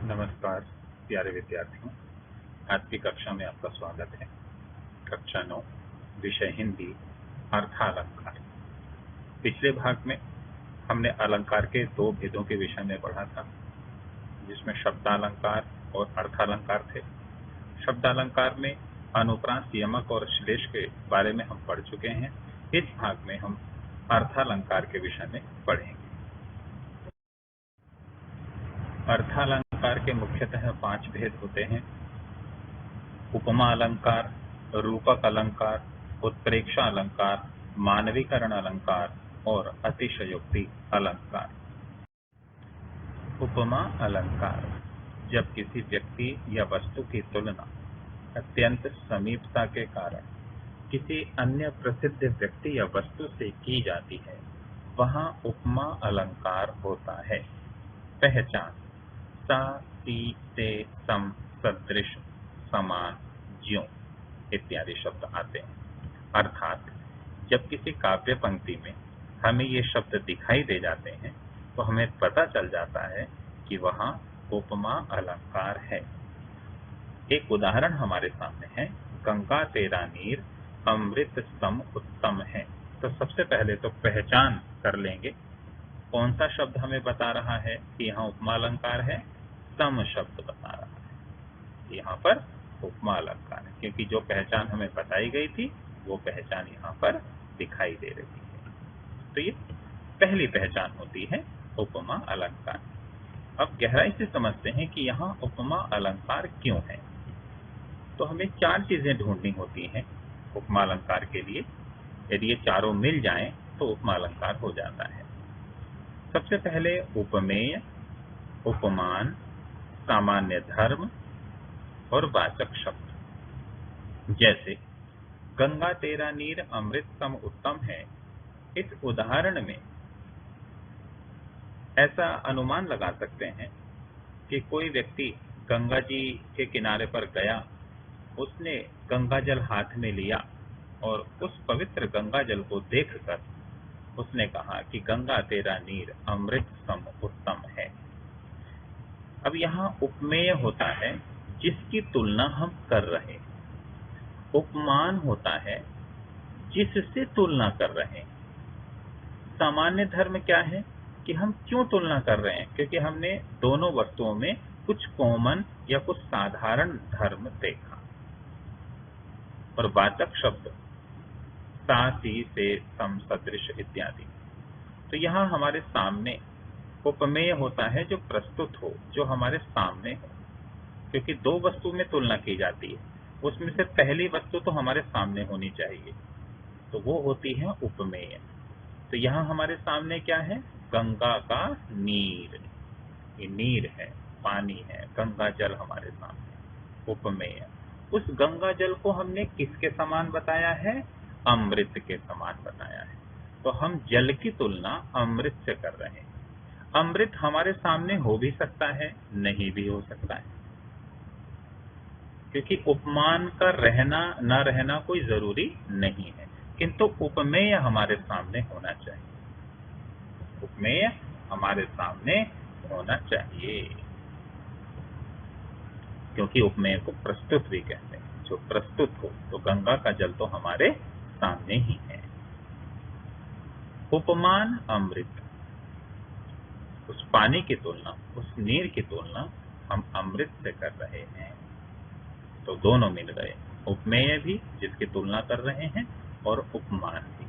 नमस्कार प्यारे विद्यार्थियों, आज की कक्षा में आपका स्वागत है। कक्षा 9, विषय हिंदी, अर्थालंकार। पिछले भाग में हमने अलंकार के दो भेदों के विषय में पढ़ा था, जिसमें शब्दालंकार और अर्थालंकार थे। शब्दालंकार में अनुप्रास, यमक और श्लेष के बारे में हम पढ़ चुके हैं। इस भाग में हम अर्थालंकार के विषय में पढ़ेंगे। अर्थालंकार के मुख्यतः 5 भेद होते हैं: उपमा अलंकार, रूपक अलंकार, उत्प्रेक्षा अलंकार, मानवीकरण अलंकार और अतिशयोक्ति अलंकार। उपमा अलंकार जब किसी व्यक्ति या वस्तु की तुलना अत्यंत समीपता के कारण किसी अन्य प्रसिद्ध व्यक्ति या वस्तु से की जाती है, वहां उपमा अलंकार होता है। पहचान: सा, सी, से, सम, सदृश, समान, ज्यों इत्यादि शब्द आते हैं। अर्थात जब किसी काव्य पंक्ति में हमें ये शब्द दिखाई दे जाते हैं तो हमें पता चल जाता है कि वहां उपमा अलंकार है। एक उदाहरण हमारे सामने है: गंगा तेरा नीर अमृत सम उत्तम है। तो सबसे पहले तो पहचान कर लेंगे कौन सा शब्द हमें बता रहा है कि यहाँ उपमा अलंकार है। सम शब्द बता रहा है, यहाँ पर उपमा अलंकार है, क्योंकि जो पहचान हमें बताई गई थी वो पहचान यहाँ पर दिखाई दे रही है। तो ये पहली पहचान होती है उपमा अलंकार। अब गहराई से समझते हैं कि यहाँ उपमा अलंकार क्यों है। तो हमें 4 चीजें ढूंढनी होती हैं उपमा अलंकार के लिए। यदि ये चारों मिल जाएं तो उपमा अलंकार हो जाता है। सबसे पहले उपमेय, उपमान, सामान्य धर्म और वाचक शब्द। जैसे गंगा तेरा नीर अमृत सम उत्तम है, इस उदाहरण में ऐसा अनुमान लगा सकते हैं कि कोई व्यक्ति गंगा जी के किनारे पर गया, उसने गंगा जल हाथ में लिया और उस पवित्र गंगा जल को देखकर उसने कहा कि गंगा तेरा नीर अमृत सम उत्तम है। अब यहाँ उपमेय होता है जिसकी तुलना हम कर रहे हैं, उपमान होता है जिससे तुलना कर रहे हैं। सामान्य धर्म क्या है कि हम क्यों तुलना कर रहे हैं, क्योंकि हमने दोनों वस्तुओं में कुछ कॉमन या कुछ साधारण धर्म देखा। और वाचक शब्द सा, सी, से, सम, सदृश इत्यादि। तो यहाँ हमारे सामने उपमेय होता है जो प्रस्तुत हो, जो हमारे सामने हो, क्योंकि दो वस्तु में तुलना की जाती है, उसमें से पहली वस्तु तो हमारे सामने होनी चाहिए, तो वो होती है उपमेय। तो यहाँ हमारे सामने क्या है? गंगा का नीर, ये नीर है, पानी है, गंगा जल हमारे सामने, उपमेय। उस गंगा जल को हमने किसके समान बताया है? अमृत के समान बताया है। तो हम जल की तुलना अमृत से कर रहे हैं। अमृत हमारे सामने हो भी सकता है, नहीं भी हो सकता है, क्योंकि उपमान का रहना न रहना कोई जरूरी नहीं है, किंतु उपमेय हमारे सामने होना चाहिए। उपमेय हमारे सामने होना चाहिए, क्योंकि उपमेय को प्रस्तुत भी कहते हैं, जो प्रस्तुत हो। तो गंगा का जल तो हमारे सामने ही है। उपमान अमृत, उस पानी की तुलना, उस नीर की तुलना हम अमृत से कर रहे हैं। तो दोनों मिल गए, उपमेय भी जिसकी तुलना कर रहे हैं और उपमान भी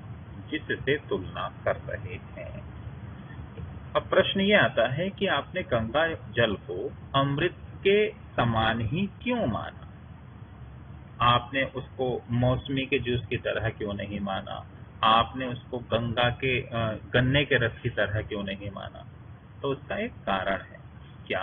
जिससे तुलना कर रहे हैं। अब प्रश्न ये आता है कि आपने गंगा जल को अमृत के समान ही क्यों माना? आपने उसको मौसमी के जूस की तरह क्यों नहीं माना? आपने उसको गंगा के गन्ने के रस की तरह क्यों नहीं माना? तो उसका एक कारण है। क्या?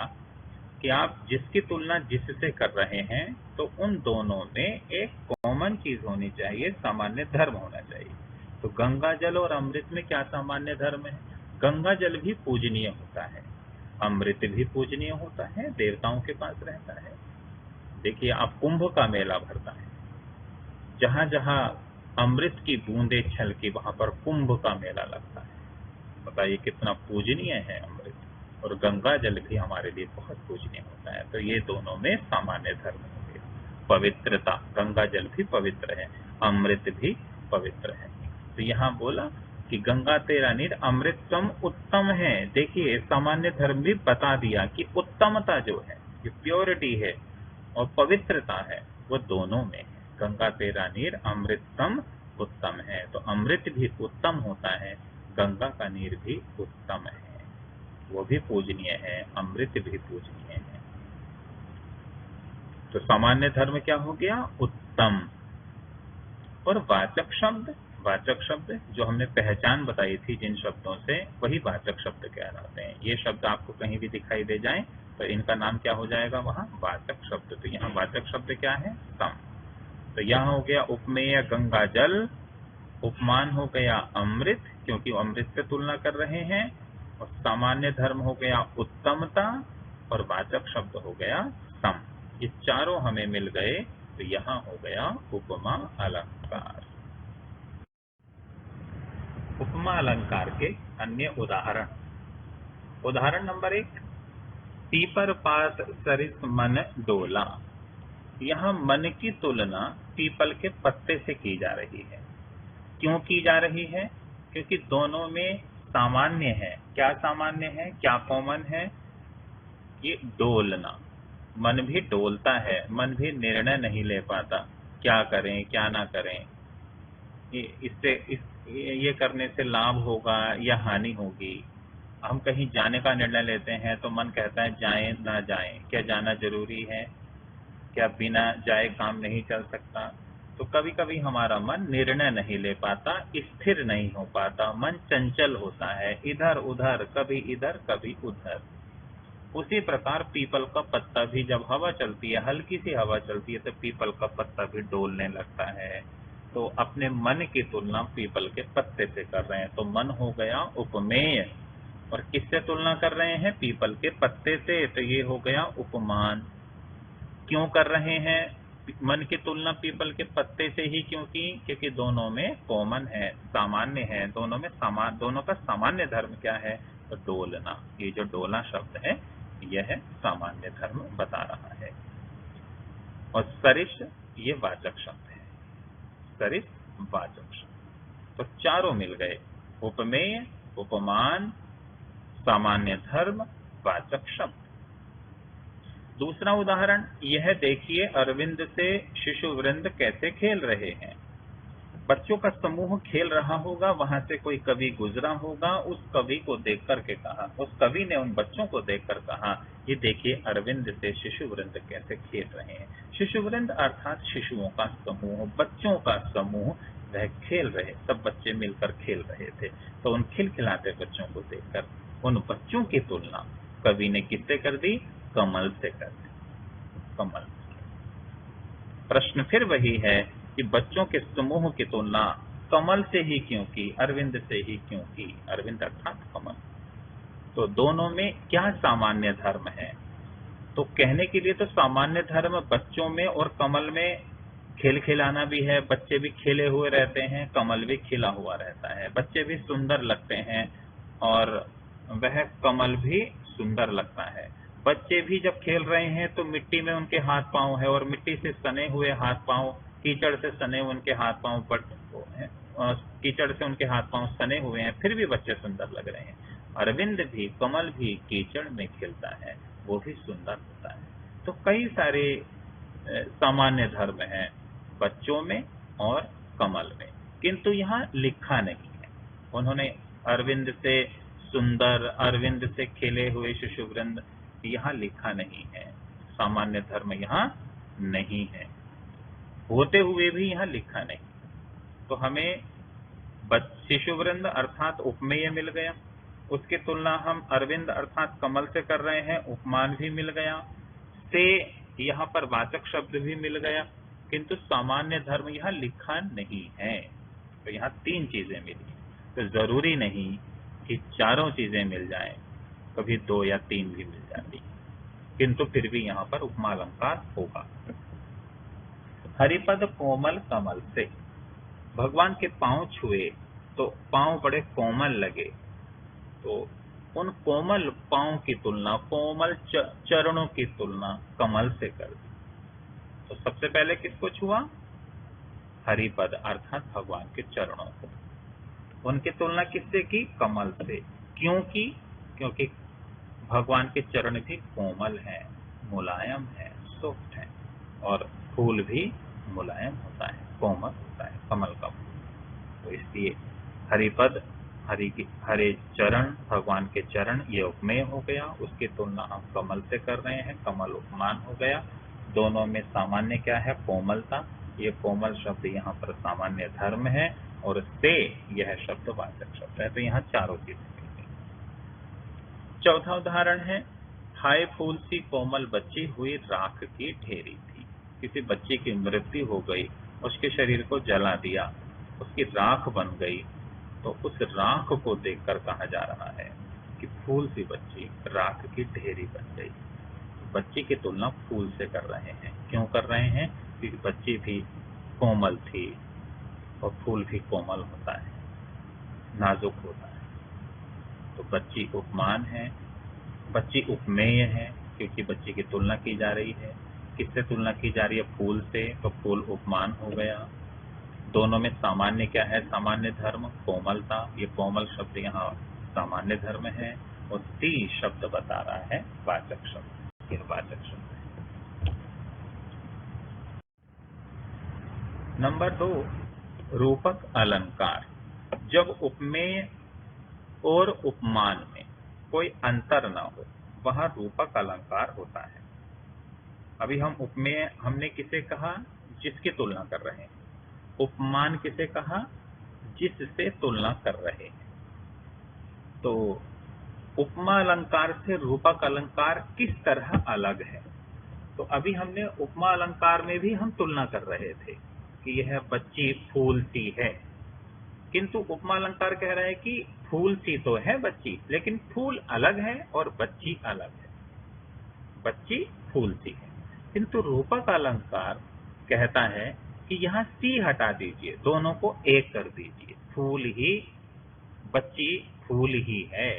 कि आप जिसकी तुलना जिससे कर रहे हैं, तो उन दोनों में एक कॉमन चीज होनी चाहिए, सामान्य धर्म होना चाहिए। तो गंगा जल और अमृत में क्या सामान्य धर्म है? गंगा जल भी पूजनीय होता है, अमृत भी पूजनीय होता है, देवताओं के पास रहता है। देखिए, आप कुंभ का मेला भरता है, जहां जहां अमृत की बूंदे छलकी, वहां पर कुंभ का मेला लगता है। बताइए कितना पूजनीय है अमृत। और गंगा जल भी हमारे लिए बहुत पूजनीय होता है। तो ये दोनों में सामान्य धर्म हो गए। पवित्रता, गंगा जल भी पवित्र है, अमृत भी पवित्र है। तो यहाँ बोला कि गंगा तेरा नीर अमृतम उत्तम है। देखिए सामान्य धर्म भी बता दिया कि उत्तमता जो है, ये प्योरिटी है और पवित्रता है, वो दोनों में है। गंगा तेरा नीर अमृतम उत्तम है, तो अमृत भी उत्तम होता है, गंगा का नीर भी उत्तम है, वो भी पूजनीय है, अमृत भी पूजनीय है। तो सामान्य धर्म क्या हो गया? उत्तम। और वाचक शब्द, वाचक शब्द जो हमने पहचान बताई थी जिन शब्दों से, वही वाचक शब्द कहलाते हैं। ये शब्द आपको कहीं भी दिखाई दे जाए तो इनका नाम क्या हो जाएगा वहां? वाचक शब्द। तो यहाँ वाचक शब्द क्या है? सम। तो यहाँ हो गया उपमेय गंगा जल, उपमान हो गया अमृत, क्योंकि अमृत से तुलना कर रहे हैं, और सामान्य धर्म हो गया उत्तमता, और वाचक शब्द हो गया सम। ये चारों हमें मिल गए, तो यहाँ हो गया उपमा अलंकार। उपमा अलंकार के अन्य उदाहरण। उदाहरण नंबर 1, पीपर पास सरिस मन डोला। यहाँ मन की तुलना पीपल के पत्ते से की जा रही है। क्यों की जा रही है? क्योंकि दोनों में सामान्य है। क्या सामान्य है, क्या कॉमन है? ये डोलना। मन भी डोलता है, मन भी निर्णय नहीं ले पाता, क्या करें क्या ना करें, ये करने से लाभ होगा या हानि होगी। हम कहीं जाने का निर्णय लेते हैं तो मन कहता है जाएं ना जाएं, क्या जाना जरूरी है, क्या बिना जाए काम नहीं चल सकता। तो कभी कभी हमारा मन निर्णय नहीं ले पाता, स्थिर नहीं हो पाता, मन चंचल होता है, इधर उधर, कभी इधर कभी उधर। उसी प्रकार पीपल का पत्ता भी जब हवा चलती है, हल्की सी हवा चलती है, तो पीपल का पत्ता भी डोलने लगता है। तो अपने मन की तुलना पीपल के पत्ते से कर रहे हैं, तो मन हो गया उपमेय। और किससे तुलना कर रहे हैं? पीपल के पत्ते से, तो ये हो गया उपमान। क्यों कर रहे हैं मन की तुलना पीपल के पत्ते से ही? क्योंकि दोनों में कॉमन है, सामान्य है, दोनों का सामान्य धर्म क्या है? तो डोलना। ये जो डोला शब्द है यह सामान्य धर्म बता रहा है। और सरिस ये वाचक शब्द है, सरिस वाचक शब्द। तो चारों मिल गए, उपमेय, उपमान, सामान्य धर्म, वाचक शब्द। दूसरा उदाहरण यह देखिए, अरविंद से शिशु वृंद कैसे खेल रहे हैं। बच्चों का समूह खेल रहा होगा, वहां से कोई कवि गुजरा होगा, उस कवि को देख करके कहा, उस कवि ने उन बच्चों को देखकर कहा, ये देखिए अरविंद से शिशु वृंद कैसे खेल रहे हैं। शिशु वृंद अर्थात शिशुओं का समूह, बच्चों का समूह, वह खेल रहे, सब बच्चे मिलकर खेल रहे थे। तो उन खिलखिलाते बच्चों को देखकर उन बच्चों की तुलना कवि ने किससे कर दी? कमल से कर दी, कमल। प्रश्न फिर वही है कि बच्चों के समूह की तुलना कमल से ही क्यों की, अरविंद से ही क्यों की? अरविंद अर्थात कमल। तो दोनों में क्या सामान्य धर्म है? तो कहने के लिए तो सामान्य धर्म बच्चों में और कमल में खेल खिलाना भी है, बच्चे भी खेले हुए रहते हैं, कमल भी खिला हुआ रहता है, बच्चे भी सुंदर लगते हैं और वह कमल भी सुंदर लगता है। बच्चे भी जब खेल रहे हैं तो मिट्टी में उनके हाथ पांव है, और मिट्टी से सने हुए हाथ पांव, कीचड़ से सने उनके हाथ पांव कीचड़ से उनके हाथ पांव सने हुए हैं, फिर भी बच्चे सुंदर लग रहे हैं। अरविंद भी, कमल भी कीचड़ में खिलता है, वो भी सुंदर होता है। तो कई सारे सामान्य धर्म हैं बच्चों में और कमल में, किंतु यहाँ लिखा नहीं है। उन्होंने अरविंद से सुंदर, अरविंद से खेले हुए शिशु वृंद, यहाँ लिखा नहीं है। सामान्य धर्म यहाँ नहीं है, होते हुए भी यहाँ लिखा नहीं। तो हमें शिशु वृंद अर्थात उपमेय मिल गया, उसकी तुलना हम अरविंद अर्थात कमल से कर रहे हैं, उपमान भी मिल गया, से यहाँ पर वाचक शब्द भी मिल गया, किंतु सामान्य धर्म यहाँ लिखा नहीं है। तो यहाँ 3 चीजें मिली। तो जरूरी नहीं कि चारों चीजें मिल जाएं, कभी 2 या 3 भी मिल जाती, किंतु फिर भी यहाँ पर उपमा अलंकार होगा। हरिपद कोमल कमल से, भगवान के पांव छुए तो पांव बड़े कोमल लगे, तो उन कोमल पांव की तुलना, कोमल चरणों की तुलना कमल से कर दी। तो सबसे पहले किसको छुआ? हरिपद अर्थात भगवान के चरणों को। उनकी तुलना किससे की? कमल से। क्यों की? क्योंकि भगवान के चरण भी कोमल हैं, मुलायम है, सॉफ्ट है, और फूल भी मुलायम होता है, कोमल होता है कमल का फूल। तो इसलिए हरिपद, हरे चरण, भगवान के चरण, ये उपमेय हो गया। उसकी तुलना हम कमल से कर रहे हैं, कमल उपमान हो गया। दोनों में सामान्य क्या है? कोमलता। ये कोमल शब्द यहाँ पर सामान्य धर्म है, और से यह शब्द वाचक शब्द है। तो यहाँ चारों चीजें। चौथा उदाहरण है, हाय फूल सी कोमल बच्ची हुई राख की ढेरी थी। किसी बच्ची की मृत्यु हो गई, उसके शरीर को जला दिया, उसकी राख बन गई। तो उस राख को देखकर कहा जा रहा है कि फूल सी बच्ची राख की ढेरी बन गई। बच्ची की तुलना फूल से कर रहे हैं। क्यों कर रहे हैं? क्योंकि बच्ची भी कोमल थी, और फूल भी कोमल होता है, नाजुक होता है। तो बच्ची उपमान है, बच्ची उपमेय है, क्योंकि बच्ची की तुलना की जा रही है। किससे तुलना की जा रही है? फूल से। तो फूल उपमान हो गया। दोनों में सामान्य क्या है? सामान्य धर्म कोमलता। ये कोमल शब्द यहाँ सामान्य धर्म है, और ती शब्द बता रहा है वाचक शब्द। यह वाचक शब्द है। नंबर 2, रूपक अलंकार। जब उपमेय और उपमान में कोई अंतर न हो, वहां रूपक अलंकार होता है। अभी हम उपमेय हमने किसे कहा? जिसकी तुलना कर रहे हैं। उपमान किसे कहा? जिससे तुलना कर रहे हैं। तो उपमा अलंकार से रूपक अलंकार किस तरह अलग है? तो अभी हमने उपमा अलंकार में भी हम तुलना कर रहे थे कि यह बच्ची फूल सी है, किंतु उपमा अलंकार कह रहा है कि फूल सी तो है बच्ची, लेकिन फूल अलग है और बच्ची अलग है। बच्ची फूल सी है। किंतु रूपक अलंकार कहता है कि यहाँ सी हटा दीजिए, दोनों को एक कर दीजिए। फूल ही, बच्ची फूल ही है,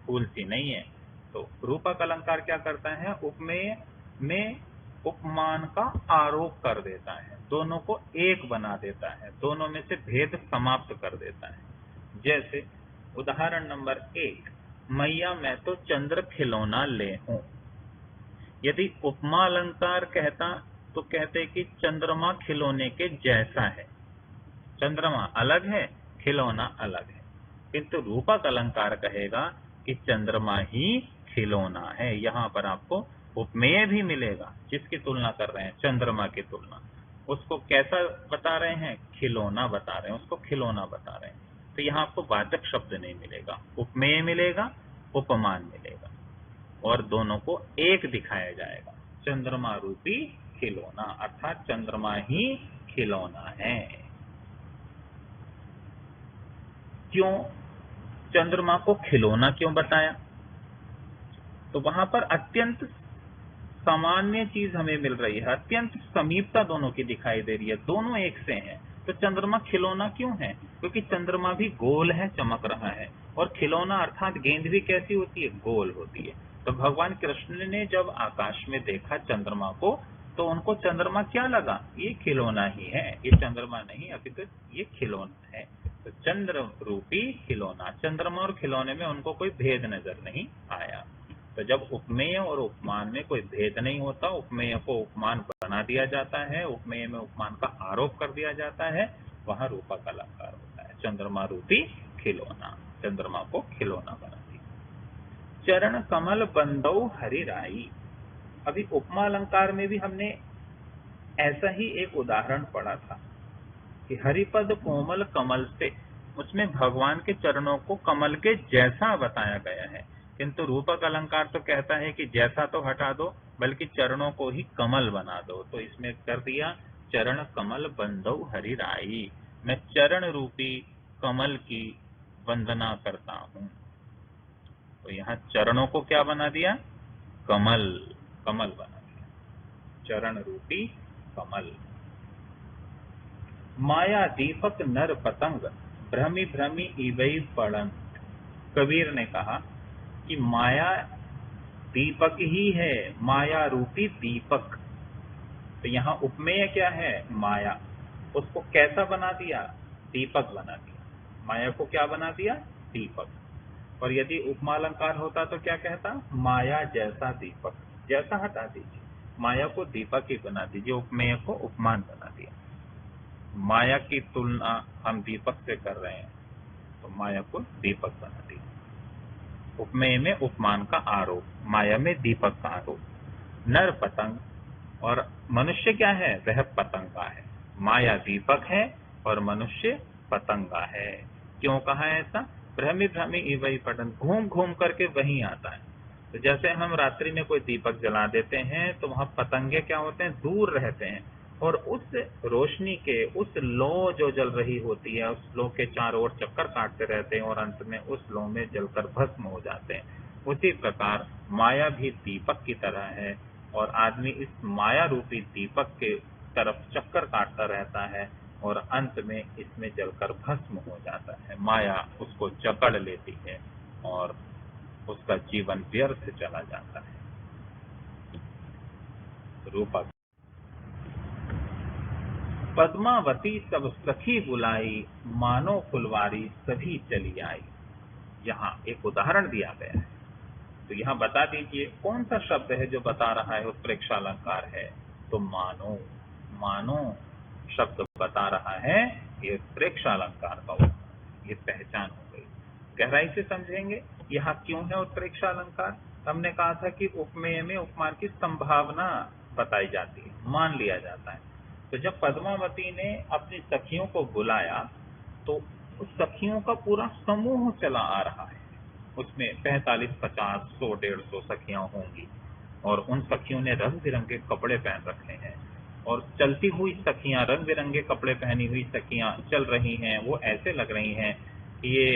फूल सी नहीं है। तो रूपक अलंकार क्या करता है? उपमेय में उपमान का आरोप कर देता है, दोनों को एक बना देता है, दोनों में से भेद समाप्त कर देता है। जैसे उदाहरण नंबर 1, मैया मैं तो चंद्र खिलौना ले हूं। यदि उपमा अलंकार कहता तो कहते कि चंद्रमा खिलौने के जैसा है। चंद्रमा अलग है, खिलौना अलग है। किंतु रूपक अलंकार कहेगा कि चंद्रमा ही खिलौना है। यहाँ पर आपको उपमेय भी मिलेगा, जिसकी तुलना कर रहे हैं, चंद्रमा की तुलना। उसको कैसा बता रहे हैं? खिलौना बता रहे हैं, उसको खिलौना बता रहे हैं। तो यहाँ आपको वाचक शब्द नहीं मिलेगा, उपमेय मिलेगा, उपमान मिलेगा, और दोनों को एक दिखाया जाएगा। चंद्रमा रूपी खिलौना, अर्थात चंद्रमा ही खिलौना है। क्यों चंद्रमा को खिलौना क्यों बताया? तो वहां पर अत्यंत सामान्य चीज हमें मिल रही है, अत्यंत समीपता दोनों की दिखाई दे रही है, दोनों एक से हैं। तो चंद्रमा खिलौना क्यों है? क्योंकि चंद्रमा भी गोल है, चमक रहा है, और खिलौना अर्थात गेंद भी कैसी होती है? गोल होती है। तो भगवान कृष्ण ने जब आकाश में देखा चंद्रमा को, तो उनको चंद्रमा क्या लगा? ये खिलौना ही है, ये चंद्रमा नहीं, अभी तो ये खिलौना है। तो चंद्र रूपी खिलौना, चंद्रमा और खिलौने में उनको कोई भेद नजर नहीं आया। तो जब उपमेय और उपमान में कोई भेद नहीं होता, उपमेय को उपमान बना दिया जाता है, उपमेय में उपमान का आरोप कर दिया जाता है, वहां रूपक अलंकार होता है। चंद्रमा रूपी खिलौना, चंद्रमा को खिलौना बना दिया। चरण कमल बंदौ हरि राई। अभी उपमा अलंकार में भी हमने ऐसा ही एक उदाहरण पढ़ा था कि हरिपद कोमल कमल से, उसमें भगवान के चरणों को कमल के जैसा बताया गया है। किंतु रूपक अलंकार तो कहता है कि जैसा तो हटा दो, बल्कि चरणों को ही कमल बना दो। तो इसमें कर दिया चरण कमल बंदौ हरि राई, मैं चरण रूपी कमल की वंदना करता हूं। तो यहाँ चरणों को क्या बना दिया? कमल, कमल बना दिया, चरण रूपी कमल। माया दीपक नर पतंग भ्रमी भ्रमी इवई पड़न। कबीर ने कहा कि माया दीपक ही है, माया रूपी दीपक। तो यहाँ उपमेय क्या है? माया। उसको कैसा बना दिया? दीपक बना दिया। माया को क्या बना दिया? दीपक। और यदि उपमालंकार होता तो क्या कहता? माया जैसा दीपक। जैसा हटा दीजिए, माया को दीपक ही बना दीजिए, उपमेय को उपमान बना दिया। माया की तुलना हम दीपक से कर रहे हैं, तो माया को दीपक बना दिया। उपमेय में उपमान का आरोप, माया में दीपक का आरोप। नर पतंग, और मनुष्य क्या है? वह पतंगा है। माया दीपक है और मनुष्य पतंगा है। क्यों कहा है ऐसा? भ्रमि भ्रमि इवै पतंग, घूम घूम करके वहीं आता है। तो जैसे हम रात्रि में कोई दीपक जला देते हैं तो वहां पतंगे क्या होते हैं? दूर रहते हैं, और उस रोशनी के उस लौ जो जल रही होती है, उस लौ के चारों ओर चक्कर काटते रहते हैं और अंत में उस लौ में जलकर भस्म हो जाते हैं। उसी प्रकार माया भी दीपक की तरह है, और आदमी इस माया रूपी दीपक के तरफ चक्कर काटता रहता है और अंत में इसमें जलकर भस्म हो जाता है। माया उसको जकड़ लेती है और उसका जीवन व्यर्थ चला जाता है। रूपक। पद्मावती सब सखी बुलाई, मानो फुलवारी सभी चली आई। यहाँ एक उदाहरण दिया गया है, तो यहाँ बता दीजिए कौन सा शब्द है जो बता रहा है उत्प्रेक्षा अलंकार है? तो मानो। मानो शब्द बता रहा है, ये उत्प्रेक्षा अलंकार का, ये पहचान हो गई। गहराई से समझेंगे यहाँ क्यों है उत्प्रेक्षा अलंकार। हमने कहा था कि उपमेय में उपमान की संभावना बताई जाती है, मान लिया जाता है। तो जब पद्मावती ने अपनी सखियों को बुलाया तो उस सखियों का पूरा समूह चला आ रहा है। उसमें 45, 50, 100, 150 सखियां होंगी, और उन सखियों ने रंग बिरंगे कपड़े पहन रखे हैं, और चलती हुई सखियां, रंग बिरंगे कपड़े पहनी हुई सखियां चल रही हैं। वो ऐसे लग रही हैं कि ये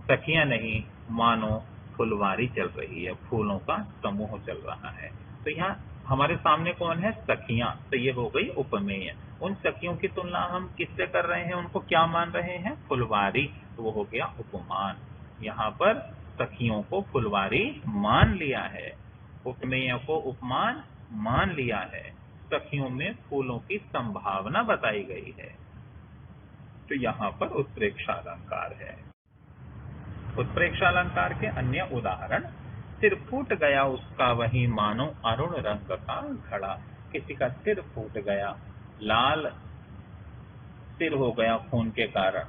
सखियां नहीं, मानो फुलवारी चल रही है, फूलों का समूह चल रहा है। तो यहाँ हमारे सामने कौन है? सखियां। तो ये हो गई उपमेय। उन सखियों की तुलना हम किससे कर रहे हैं? उनको क्या मान रहे हैं? फुलवारी। तो वो हो गया उपमान। यहाँ पर सखियों को फुलवारी मान लिया है, उपमेय को उपमान मान लिया है, सखियों में फूलों की संभावना बताई गई है। तो यहाँ पर उत्प्रेक्षा अलंकार है। उत्प्रेक्षा अलंकार के अन्य उदाहरण, सिर फूट गया उसका वही मानो अरुण रंग का घड़ा। किसी का सिर फूट गया, लाल सिर हो गया खून के कारण,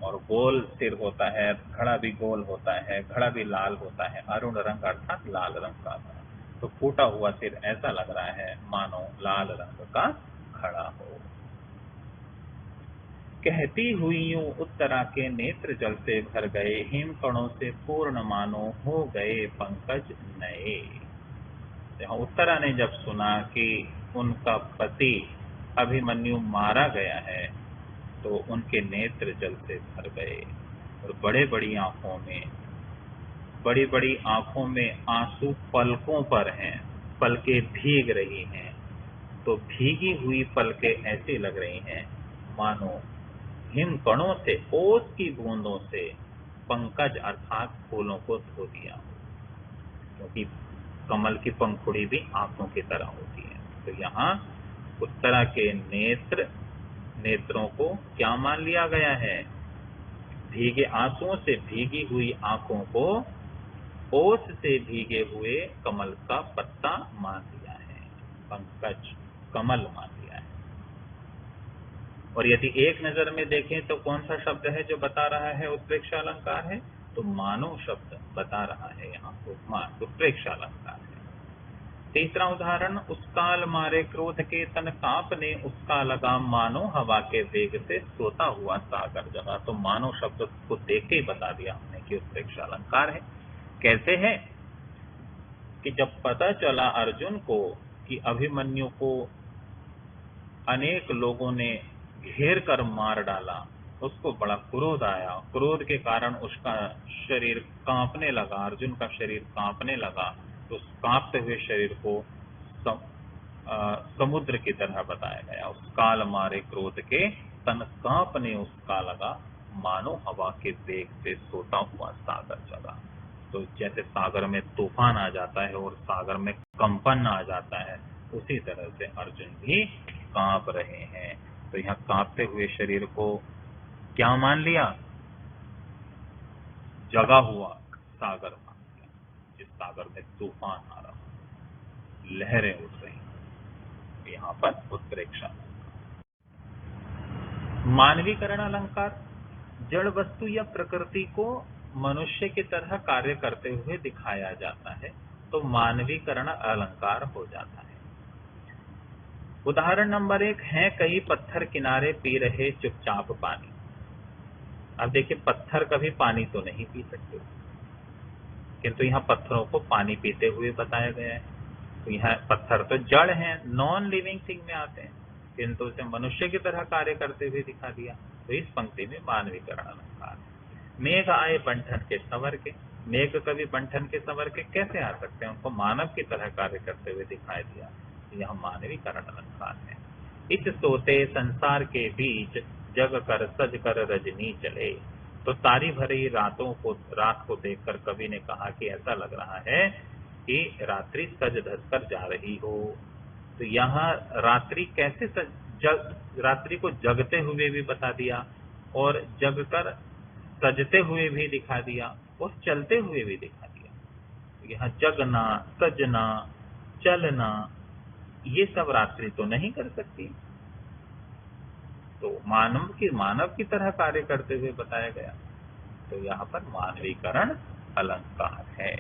और गोल सिर होता है, घड़ा भी गोल होता है, घड़ा भी लाल होता है, अरुण रंग अर्थात लाल रंग का घड़ा। तो फूटा हुआ सिर ऐसा लग रहा है मानो लाल रंग का घड़ा हो। कहती हुई यूं उत्तरा के नेत्र जल से भर गए, हिमकणों से पूर्ण मानो हो गए पंकज नए। यहाँ उत्तरा ने जब सुना कि उनका पति अभिमन्यु मारा गया है, तो उनके नेत्र जल से भर गए, और बड़ी बड़ी आंखों में आंसू पलकों पर हैं, पलकें भीग रही हैं। तो भीगी हुई पलकें ऐसी लग रही हैं मानो हिमकणों से, ओस की बूंदों से पंकज अर्थात फूलों को धो दिया, क्योंकि कमल की पंखुड़ी भी आंखों की तरह होती है। तो यहाँ उत्तरा के नेत्रों को क्या मान लिया गया है? भीगे आंसुओं से भीगी हुई आंखों को ओस से भीगे हुए कमल का पत्ता मान लिया है, पंकज कमल मान लिया है। और यदि एक नजर में देखें तो कौन सा शब्द है जो बता रहा है उत्प्रेक्षा अलंकार है? तो मानो शब्द बता रहा है यहाँ उपमान, उत्प्रेक्षा अलंकार है। तीसरा उदाहरण, उस काल मारे क्रोध के तन कांपने, उसका लगाम मानो हवा के वेग से सोता हुआ सागर जगा। तो मानो शब्द को देख के ही बता दिया हमने कि उत्प्रेक्षा अलंकार है। कैसे है? कि जब पता चला अर्जुन को कि अभिमन्यु को अनेक लोगों ने घेर कर मार डाला, उसको बड़ा क्रोध आया। क्रोध के कारण उसका शरीर कांपने लगा, अर्जुन का शरीर कांपने लगा। तो उस कांपते हुए शरीर को समुद्र की तरह बताया गया। उस काल मारे क्रोध के तन कांपने उसका लगा, मानो हवा के वेग से सोता हुआ सागर जगा। तो जैसे सागर में तूफान आ जाता है और सागर में कंपन आ जाता है, उसी तरह से अर्जुन भी कांप रहे हैं। तो यहाँ कांपते हुए शरीर को क्या मान लिया? जगा हुआ सागर मान लिया, जिस सागर में तूफान आ रहा, लहरें उठ रही। यहाँ पर उत्प्रेक्षा। मानवीकरण अलंकार जड़ वस्तु या प्रकृति को मनुष्य की तरह कार्य करते हुए दिखाया जाता है, तो मानवीकरण अलंकार हो जाता है। उदाहरण नंबर 1 है, कई पत्थर किनारे पी रहे चुपचाप पानी। अब देखिए, पत्थर कभी पानी तो नहीं पी सकते, किंतु यहाँ पत्थरों को पानी पीते हुए बताया गया है। तो यहाँ पत्थर तो जड़ हैं, नॉन लिविंग थिंग में आते हैं, किंतु उसे मनुष्य की तरह कार्य करते हुए दिखा दिया। तो इस पंक्ति में मानवीकरण अलंकार। मेघ आए बंठन के संवर के, मेघ कभी बंठन के संवर के कैसे आ सकते हैं? उनको मानव की तरह कार्य करते हुए दिखाई दिया। यह मानवीकरण अलंकार है। इस सोते संसार के बीच जग कर सज कर रजनी चले। तो तारी भरी रात को देखकर कवि ने कहा कि ऐसा लग रहा है कि रात्रि सज धज कर जा रही हो। तो यहाँ रात्रि कैसे रात्रि को जगते हुए भी बता दिया, और जगकर सजते हुए भी दिखा दिया, और चलते हुए भी दिखा दिया। तो यहाँ जगना, सजना, चलना, ये सब रात्रि तो नहीं कर सकती। तो मानव की तरह कार्य करते हुए बताया गया। तो यहाँ पर मानवीकरण अलंकार है।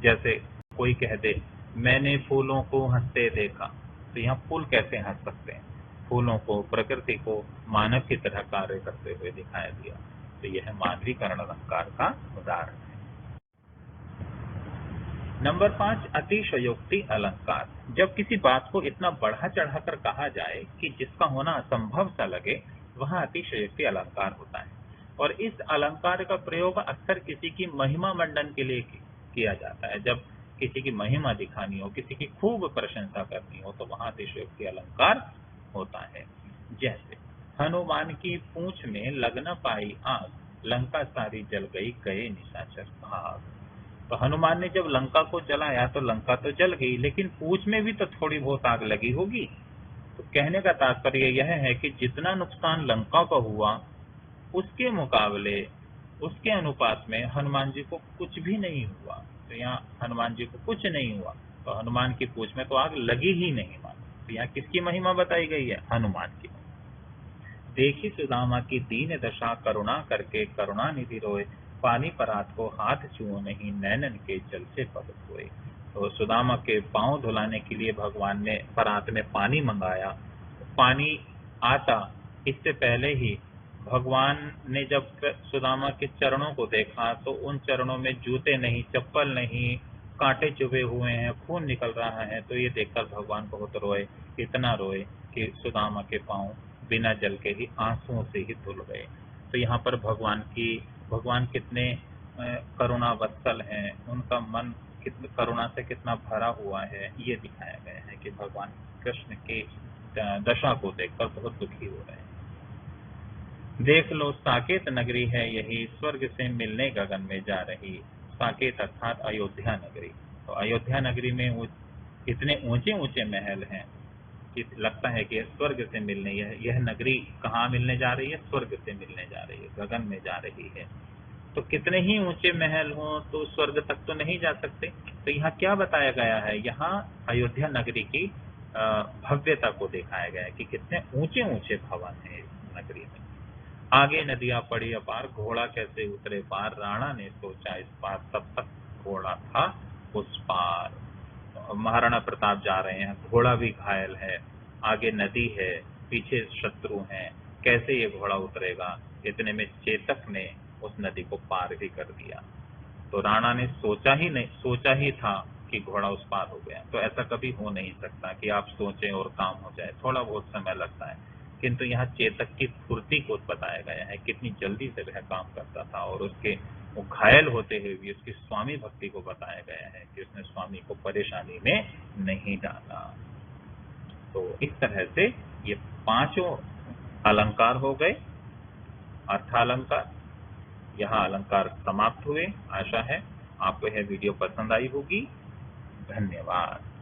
जैसे कोई कह दे, मैंने फूलों को हंसते देखा, तो यहाँ फूल कैसे हंस सकते हैं? फूलों को, प्रकृति को मानव की तरह कार्य करते हुए दिखाया दिया। तो यह मानवीकरण अलंकार का उदाहरण है। नंबर 5, अतिशयोक्ति अलंकार। जब किसी बात को इतना बढ़ा चढ़ाकर कहा जाए कि जिसका होना असंभव सा लगे, वह अतिशयोक्ति अलंकार होता है। और इस अलंकार का प्रयोग अक्सर किसी की महिमा मंडन के लिए किया जाता है। जब किसी की महिमा दिखानी हो, किसी की खूब प्रशंसा करनी हो, तो वहां अतिशयोक्ति अलंकार होता है। जैसे हनुमान की पूंछ में लग न पाई आग, लंका सारी जल गई, गए निशाचर भाग। तो हनुमान ने जब लंका को जलाया तो लंका तो जल गई, लेकिन पूंछ में भी तो थोड़ी बहुत आग लगी होगी। तो कहने का तात्पर्य यह है कि जितना नुकसान लंका का हुआ, उसके मुकाबले, उसके अनुपात में हनुमान जी को कुछ भी नहीं हुआ। तो यहाँ हनुमान जी को कुछ नहीं हुआ, तो हनुमान की पूंछ में तो आग लगी ही नहीं। मान तो यहाँ किसकी महिमा बताई गई है? हनुमान की। देखी सुदामा की दीन दशा, करुणा करके करुणा निधि रोए, पानी परात को हाथ छुओ नहीं, नैनन के जल से पग धोए। तो सुदामा के पांव धुलाने के लिए भगवान ने परात में पानी मंगाया। पानी आता इससे पहले ही भगवान ने जब सुदामा के चरणों को देखा, तो उन चरणों में जूते नहीं, चप्पल नहीं, कांटे चुभे हुए हैं, खून निकल रहा है। तो ये देखकर भगवान बहुत रोए, इतना रोए कि सुदामा के पांव बिना जल के ही आंसुओं से ही धुल गए। तो यहाँ पर भगवान कितने करुणा वत्सल हैं, उनका मन करुणा से कितना भरा हुआ है, ये दिखाया गया है कि भगवान कृष्ण की दशा को देखकर बहुत दुखी हो रहे हैं। देख लो साकेत नगरी है यही, स्वर्ग से मिलने गगन में जा रही। साकेत अर्थात अयोध्या नगरी। तो अयोध्या नगरी में इतने ऊंचे ऊंचे महल हैं कि लगता है कि स्वर्ग से मिलने, यह नगरी कहाँ मिलने जा रही है? स्वर्ग से मिलने जा रही है, गगन में जा रही है। तो कितने ही ऊंचे महल हों तो स्वर्ग तक तो नहीं जा सकते। तो यहाँ क्या बताया गया है? यहाँ अयोध्या नगरी की भव्यता को दिखाया गया है कि कितने ऊंचे ऊंचे भवन है इस नगरी में। आगे नदियां पड़ी अपार, घोड़ा कैसे उतरे पार, राणा ने सोचा इस पार, तब तक घोड़ा था उस पार। महाराणा प्रताप जा रहे हैं, घोड़ा भी घायल है, आगे नदी है, पीछे शत्रु हैं, कैसे ये घोड़ा उतरेगा? इतने में चेतक ने उस नदी को पार भी कर दिया। तो राणा ने सोचा ही था कि घोड़ा उस पार हो गया। तो ऐसा कभी हो नहीं सकता कि आप सोचें और काम हो जाए, थोड़ा बहुत समय लगता है। किंतु यहाँ चेतक की फुर्ती को बताया गया है, कितनी जल्दी से वह काम करता था, और उसके वो घायल होते हुए भी उसकी स्वामी भक्ति को बताया गया है कि उसने स्वामी को परेशानी में नहीं डाला। तो इस तरह से ये पांचों अलंकार हो गए। अर्थालंकार, यहाँ अलंकार समाप्त हुए। आशा है आपको यह वीडियो पसंद आई होगी। धन्यवाद।